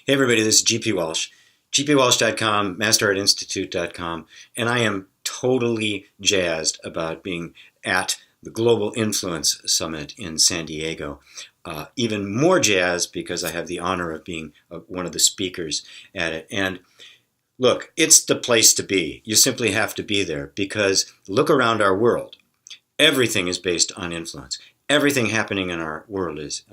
Hey everybody, this is GP Walsh, gpwalsh.com, masterartinstitute.com, and I am totally jazzed about being at the Global Influence Summit in San Diego. Even more jazzed because I have the honor of being one of the speakers at it. And look, it's the place to be. You simply have to be there because look around our world. Everything is based on influence. Everything happening in our world is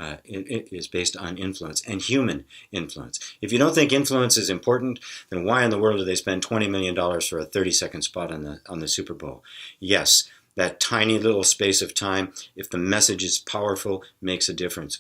based on influence and human influence. If you don't think influence is important, then why in the world do they spend $20 million for a 30-second spot on the Super Bowl? Yes, that tiny little space of time, if the message is powerful, makes a difference.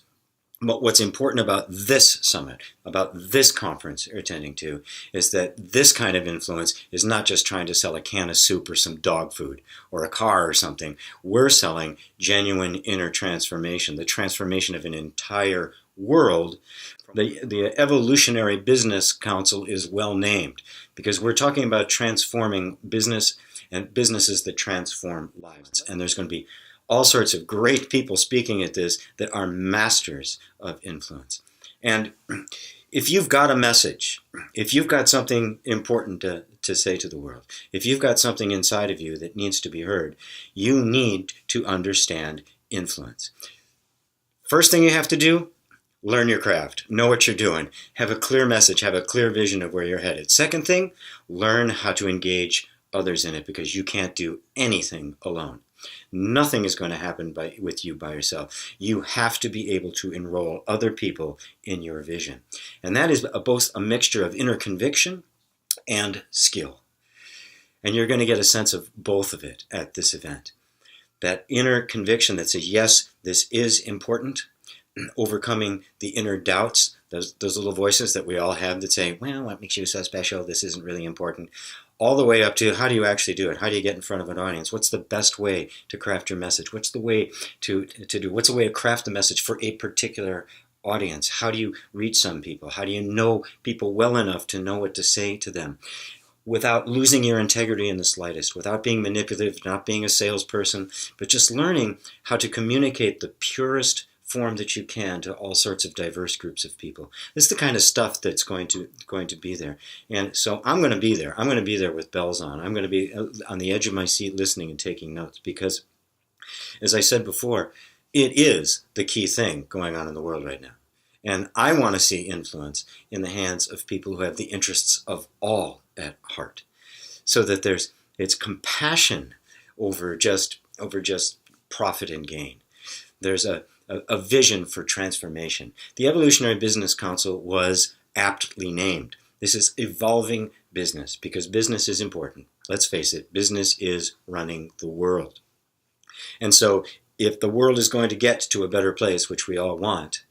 But what's important about this summit, about this conference you're attending to, is that this kind of influence is not just trying to sell a can of soup or some dog food or a car or something. We're selling genuine inner transformation, the transformation of an entire world. The Evolutionary Business Council is well named because we're talking about transforming business and businesses that transform lives. And there's going to be all sorts of great people speaking at this that are masters of influence. And if you've got a message, if you've got something important to say to the world, if you've got something inside of you that needs to be heard, you need to understand influence. First thing you have to do, learn your craft. Know what you're doing. Have a clear message. Have a clear vision of where you're headed. Second thing, learn how to engage others in it because you can't do anything alone. Nothing is going to happen with you by yourself. You have to be able to enroll other people in your vision. And that is both a mixture of inner conviction and skill. And you're going to get a sense of both of it at this event. That inner conviction that says, yes, this is important, overcoming the inner doubts, those little voices that we all have that say, well, what makes you so special? This isn't really important. All the way up to how do you actually do it? How do you get in front of an audience? What's the best way to craft your message? What's the way to do? What's a way to craft the message for a particular audience? How do you reach some people? How do you know people well enough to know what to say to them without losing your integrity in the slightest, without being manipulative, not being a salesperson, but just learning how to communicate the purest form that you can to all sorts of diverse groups of people. This is the kind of stuff that's going to be there. And so I'm going to be there. I'm going to be there with bells on. I'm going to be on the edge of my seat listening and taking notes because, as I said before, it is the key thing going on in the world right now. And I want to see influence in the hands of people who have the interests of all at heart, so that it's compassion over just profit and gain. There's a vision for transformation. The Evolutionary Business Council was aptly named. This is evolving business because business is important. Let's face it, business is running the world. And so if the world is going to get to a better place, which we all want,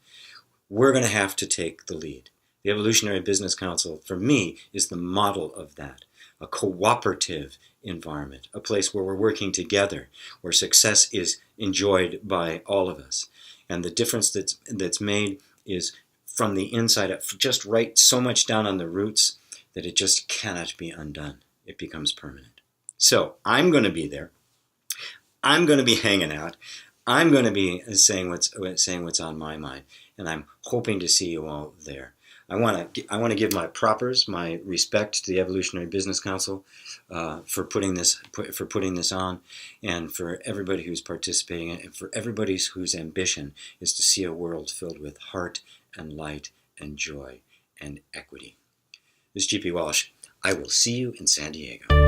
we're going to have to take the lead. The Evolutionary Business Council, for me, is the model of that. A cooperative environment, a place where we're working together, where success is enjoyed by all of us. And the difference that's made is from the inside up, just right so much down on the roots that it just cannot be undone. It becomes permanent. So I'm going to be there. I'm going to be hanging out. I'm going to be saying what's on my mind, and I'm hoping to see you all there. I want to give my propers, my respect to the Evolutionary Business Council for putting this on, and for everybody who's participating, and for everybody whose ambition is to see a world filled with heart and light and joy and equity. This is GP Walsh. I will see you in San Diego.